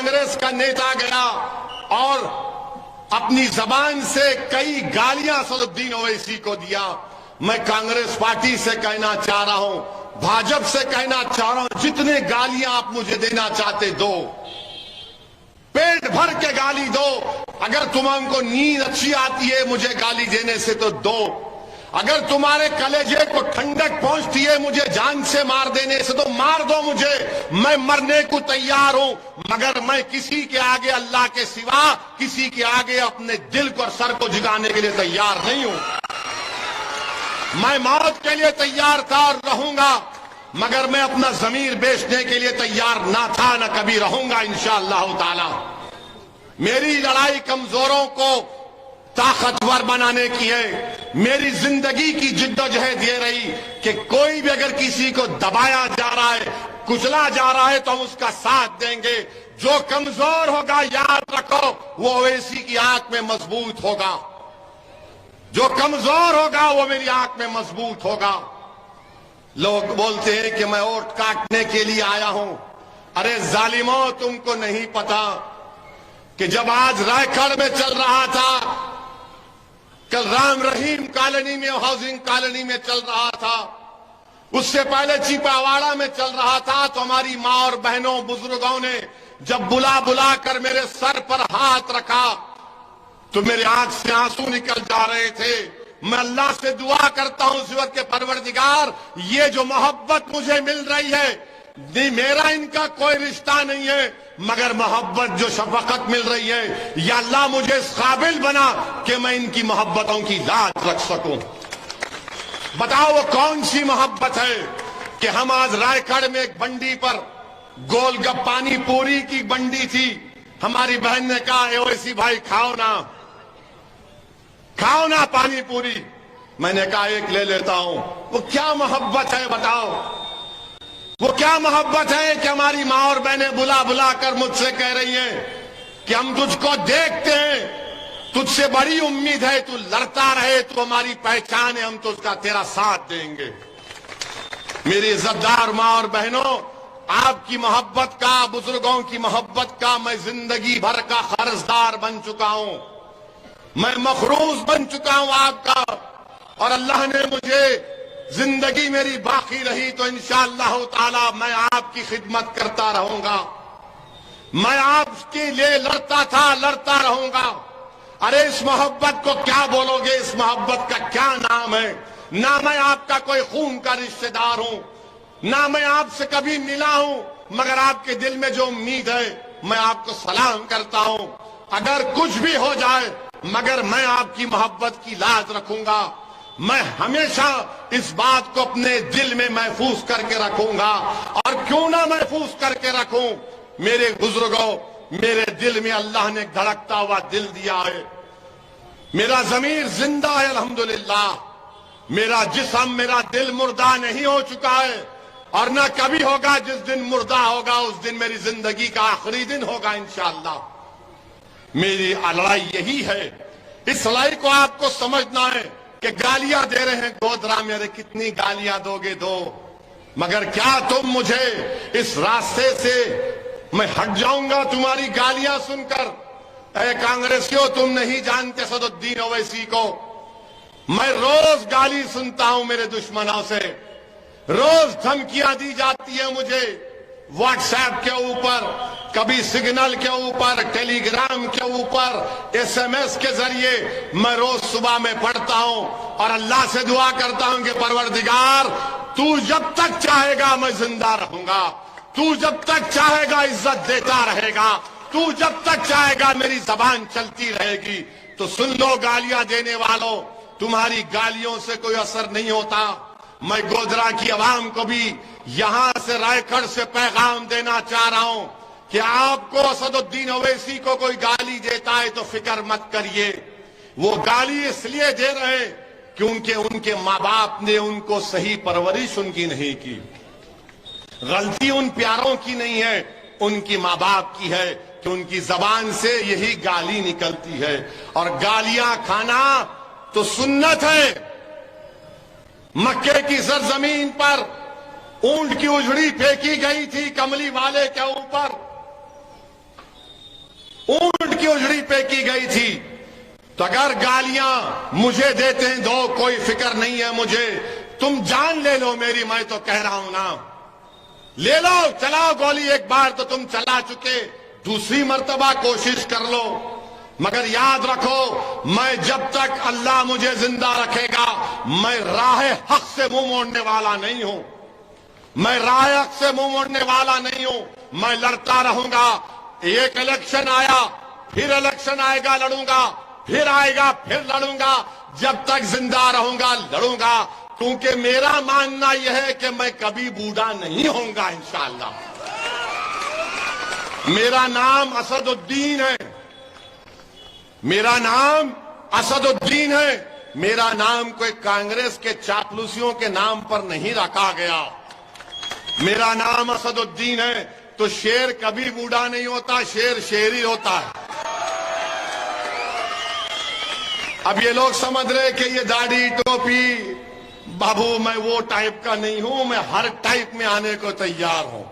कांग्रेस का नेता गया और अपनी जबान से कई गालियां असदुद्दीन ओवैसी को दिया। मैं कांग्रेस पार्टी से कहना चाह रहा हूं, भाजपा से कहना चाह रहा हूं, जितने गालियां आप मुझे देना चाहते दो, पेट भर के गाली दो। अगर तुमको नींद अच्छी आती है मुझे गाली देने से तो दो। अगर तुम्हारे कलेजे को ठंडक पहुंचती है मुझे जान से मार देने से तो मार दो मुझे, मैं मरने को तैयार हूं। मगर मैं किसी के आगे अल्लाह के सिवा किसी के आगे अपने दिल को और सर को झुकाने के लिए तैयार नहीं हूं। मैं मौत के लिए तैयार था और रहूंगा, मगर मैं अपना जमीर बेचने के लिए तैयार ना था, ना कभी रहूंगा इंशाअल्लाह ताला। मेरी लड़ाई कमजोरों को ताकतवर बनाने की है। मेरी जिंदगी की जिद्दोजहद ये रही कि कोई भी अगर किसी को दबाया जा रहा है, कुचला जा रहा है तो हम उसका साथ देंगे। जो कमजोर होगा याद रखो वो ओवैसी की आंख में मजबूत होगा, जो कमजोर होगा वो मेरी आंख में मजबूत होगा। लोग बोलते हैं कि मैं वोट काटने के लिए आया हूं। अरे जालिमों, तुमको नहीं पता कि जब आज रायगढ़ में चल रहा था, कल राम रहीम कॉलोनी में, हाउसिंग कॉलोनी में चल रहा था, उससे पहले चिपावाड़ा में चल रहा था, तो हमारी मां और बहनों बुजुर्गों ने जब बुला बुला कर मेरे सर पर हाथ रखा तो मेरे आंख से आंसू निकल जा रहे थे। मैं अल्लाह से दुआ करता हूं इस वक्त के परवरदिगार, ये जो मोहब्बत मुझे मिल रही है, मेरा इनका कोई रिश्ता नहीं है, मगर मोहब्बत जो शफकत मिल रही है, या अल्लाह मुझे इस काबिल बना कि मैं इनकी मोहब्बतों की लाज रख सकूं। बताओ वो कौन सी मोहब्बत है कि हम आज रायगढ़ में एक बंडी पर गोलगप्पा पानी पूरी की बंडी थी, हमारी बहन ने कहा ओवैसी भाई खाओ ना पानी पूरी। मैंने कहा एक ले लेता हूं। वो क्या मोहब्बत है बताओ, वो क्या मोहब्बत है कि हमारी मां और बहनें बुला बुला कर मुझसे कह रही हैं कि हम तुझको देखते हैं, तुझसे बड़ी उम्मीद है, तू लड़ता रहे, तू हमारी पहचान है, हम तो उसका तेरा साथ देंगे। मेरी इज्जतदार मां और बहनों, आपकी मोहब्बत का, बुजुर्गों की मोहब्बत का मैं जिंदगी भर का कर्जदार बन चुका हूं, मैं मखरूज बन चुका हूं आपका। और अल्लाह ने मुझे जिंदगी मेरी बाकी रही तो इंशाअल्लाह ताला मैं आपकी खिदमत करता रहूंगा, मैं आपके लिए लड़ता था, लड़ता रहूंगा। अरे इस मोहब्बत को क्या बोलोगे, इस मोहब्बत का क्या नाम है? ना मैं आपका कोई खून का रिश्तेदार हूं, ना मैं आपसे कभी मिला हूं, मगर आपके दिल में जो उम्मीद है मैं आपको सलाम करता हूं। अगर कुछ भी हो जाए मगर मैं आपकी मोहब्बत की लाज रखूंगा। मैं हमेशा इस बात को अपने दिल में महफूज करके रखूंगा। और क्यों ना महफूज करके रखूं, मेरे बुजुर्गों, मेरे दिल में अल्लाह ने धड़कता हुआ दिल दिया है, मेरा जमीर जिंदा है अल्हम्दुलिल्लाह। मेरा जिस्म, मेरा दिल मुर्दा नहीं हो चुका है और ना कभी होगा। जिस दिन मुर्दा होगा उस दिन मेरी जिंदगी का आखिरी दिन होगा इंशाअल्लाह। मेरी लड़ाई यही है। इस लड़ाई को आपको समझना है कि गालियां दे रहे हैं गोदरा में, अरे कितनी गालियां दोगे दो, मगर क्या तुम मुझे इस रास्ते से मैं हट जाऊंगा तुम्हारी गालियां सुनकर? अरे कांग्रेसियों, तुम नहीं जानते असदुद्दीन ओवैसी को। मैं रोज गाली सुनता हूं मेरे दुश्मनों से, रोज धमकियां दी जाती है मुझे व्हाट्सएप के ऊपर, कभी सिग्नल के ऊपर, टेलीग्राम के ऊपर, एसएमएस के जरिए। मैं रोज सुबह में पढ़ता हूं और अल्लाह से दुआ करता हूं कि परवरदिगार, तू जब तक चाहेगा मैं जिंदा रहूंगा, तू जब तक चाहेगा इज्जत देता रहेगा, तू जब तक चाहेगा मेरी जबान चलती रहेगी। तो सुन लो गालियां देने वालों, तुम्हारी गालियों से कोई असर नहीं होता। मैं गोधरा की आवाम को भी यहां से, रायगढ़ से पैगाम देना चाह रहा हूं कि आपको असदुद्दीन ओवैसी को कोई गाली देता है तो फिक्र मत करिए। वो गाली इसलिए दे रहे क्योंकि उनके माँ बाप ने उनको सही परवरिश उनकी नहीं की। गलती उन प्यारों की नहीं है, उनकी माँ बाप की है कि उनकी जबान से यही गाली निकलती है। और गालियां खाना तो सुन्नत है। मक्के की सरजमीन पर ऊंट की उजड़ी फेंकी गई थी कमली वाले के ऊपर, पे की गई थी। तो अगर गालियां मुझे देते हैं दो, कोई फिक्र नहीं है मुझे। तुम जान ले लो मेरी, मैं तो कह रहा हूं ना, ले लो, चलाओ गोली। एक बार तो तुम चला चुके, दूसरी मर्तबा कोशिश कर लो। मगर याद रखो, मैं जब तक अल्लाह मुझे जिंदा रखेगा, मैं राह हक से मुंह मोड़ने वाला नहीं हूं। मैं राह हक से मुंह मोड़ने वाला नहीं हूं। मैं लड़ता रहूंगा। एक इलेक्शन आया, फिर इलेक्शन आएगा, लड़ूंगा, फिर आएगा, फिर लड़ूंगा। जब तक जिंदा रहूंगा लड़ूंगा, क्योंकि मेरा मानना यह है कि मैं कभी बूढ़ा नहीं होऊंगा इंशाअल्लाह। मेरा नाम असदुद्दीन है। मेरा नाम असदुद्दीन है। मेरा नाम कोई कांग्रेस के चापलूसियों के नाम पर नहीं रखा गया। मेरा नाम असदुद्दीन है। तो शेर कभी बूढ़ा नहीं होता, शेर शेर ही होता है। अब ये लोग समझ रहे कि ये दाढ़ी टोपी, बाबू मैं वो टाइप का नहीं हूं, मैं हर टाइप में आने को तैयार हूं।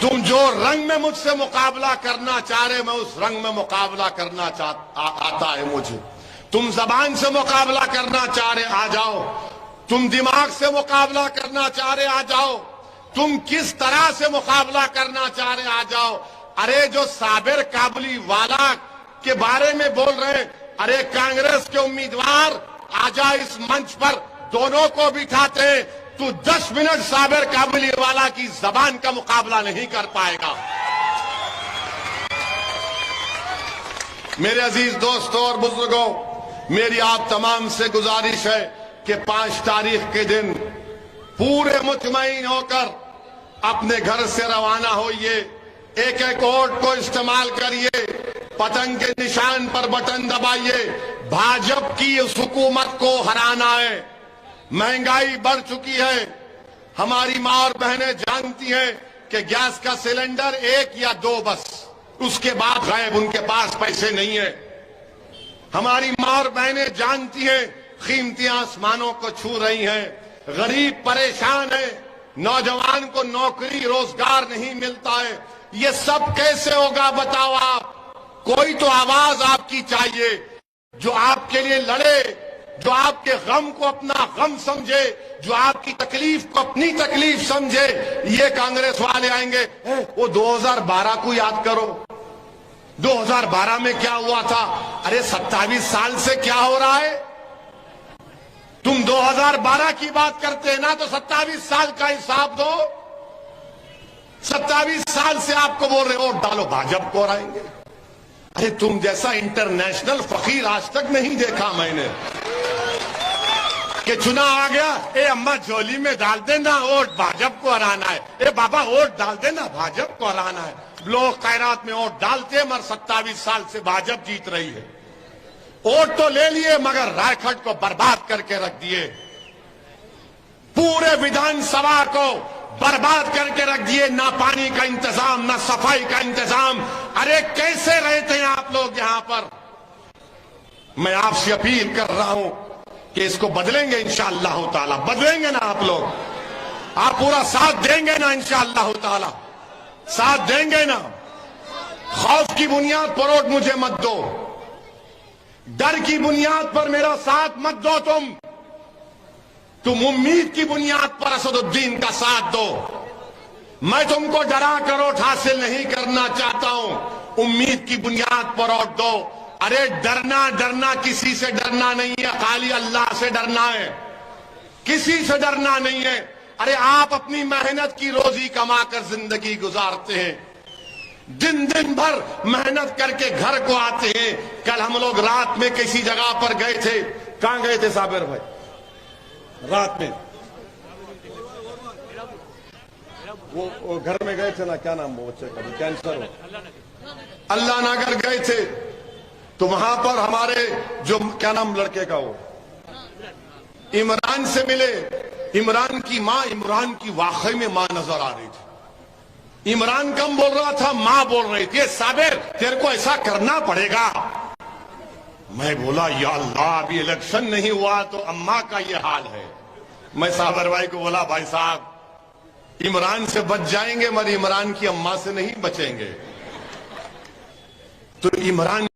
तुम जो रंग में मुझसे मुकाबला करना चाह रहे, मैं उस रंग में मुकाबला करना आता है मुझे। तुम जबान से मुकाबला करना चाह रहे, आ जाओ। तुम दिमाग से मुकाबला करना चाह रहे, आ जाओ। तुम किस तरह से मुकाबला करना चाह रहे, आ जाओ। अरे जो साबिर काबुली वाला के बारे में बोल रहे, अरे कांग्रेस के उम्मीदवार आजा इस मंच पर, दोनों को बिठाते, तू 10 मिनट साबिर काबुली वाला की जबान का मुकाबला नहीं कर पाएगा। मेरे अजीज दोस्तों और बुजुर्गों, मेरी आप तमाम से गुजारिश है कि 5 तारीख के दिन पूरे मुतमईन होकर अपने घर से रवाना होइए। एक एक वोट को इस्तेमाल करिए, पतंग के निशान पर बटन दबाइए। भाजपा की उस हुकूमत को हराना है। महंगाई बढ़ चुकी है। हमारी मां और बहनें जानती हैं कि गैस का सिलेंडर 1 या 2 बस, उसके बाद गायब, उनके पास पैसे नहीं है। हमारी मां और बहनें जानती हैं कीमतें आसमानों को छू रही हैं। गरीब परेशान है, नौजवान को नौकरी रोजगार नहीं मिलता है। ये सब कैसे होगा बताओ आप? कोई तो आवाज आपकी चाहिए जो आपके लिए लड़े, जो आपके गम को अपना गम समझे, जो आपकी तकलीफ को अपनी तकलीफ समझे। ये कांग्रेस वाले आएंगे, वो 2012 को याद करो, 2012 में क्या हुआ था? अरे 27 साल से क्या हो रहा है? तुम 2012 की बात करते हैं ना, तो 27 साल का हिसाब दो। 27 साल से आपको बोल रहे वोट डालो, भाजपा को हराएंगे। अरे तुम जैसा इंटरनेशनल फकीर आज तक नहीं देखा मैंने कि चुनाव आ गया, ए अम्मा झोली में डाल देना वोट, भाजपा को हराना है। ए बाबा वोट डाल देना, भाजपा को हराना है। लोग खैरात में वोट डालते हैं, मगर 27 साल से भाजपा जीत रही है। वोट तो ले लिए, मगर रायखट को बर्बाद करके रख दिए। पूरे विधानसभा को बर्बाद करके रख दिए। ना पानी का इंतजाम, ना सफाई का इंतजाम। अरे कैसे रहते हैं आप लोग यहां पर? मैं आपसे अपील कर रहा हूं कि इसको बदलेंगे इंशाअल्लाह ताला। बदलेंगे ना आप लोग? आप पूरा साथ देंगे ना इंशाअल्लाह ताला? साथ देंगे ना? खौफ की बुनियाद पर वोट मुझे मत दो, डर की बुनियाद पर मेरा साथ मत दो। तुम उम्मीद की बुनियाद पर असदुद्दीन का साथ दो। मैं तुमको डरा कर वोट हासिल नहीं करना चाहता हूं, उम्मीद की बुनियाद पर वोट दो। अरे डरना किसी से डरना नहीं है, खाली अल्लाह से डरना है, किसी से डरना नहीं है। अरे आप अपनी मेहनत की रोजी कमाकर जिंदगी गुजारते हैं, दिन भर मेहनत करके घर को आते हैं। कल हम लोग रात में किसी जगह पर गए थे। कहां गए थे साबिर भाई? रात में वो घर में गए थे ना, क्या नाम वो बच्चे का, कैंसर हो, अल्लाह नगर गए थे। तो वहां पर हमारे जो क्या नाम लड़के का, वो इमरान से मिले। इमरान की मां, इमरान की वाकई में मां नजर आ रही थी। इमरान कम बोल रहा था, मां बोल रही थी, साबिर तेरे को ऐसा करना पड़ेगा। मैं बोला या अल्लाह, अभी इलेक्शन नहीं हुआ तो अम्मा का ये हाल है। मैं साबिर भाई को बोला, भाई साहब इमरान से बच जाएंगे मगर इमरान की अम्मा से नहीं बचेंगे। तो इमरान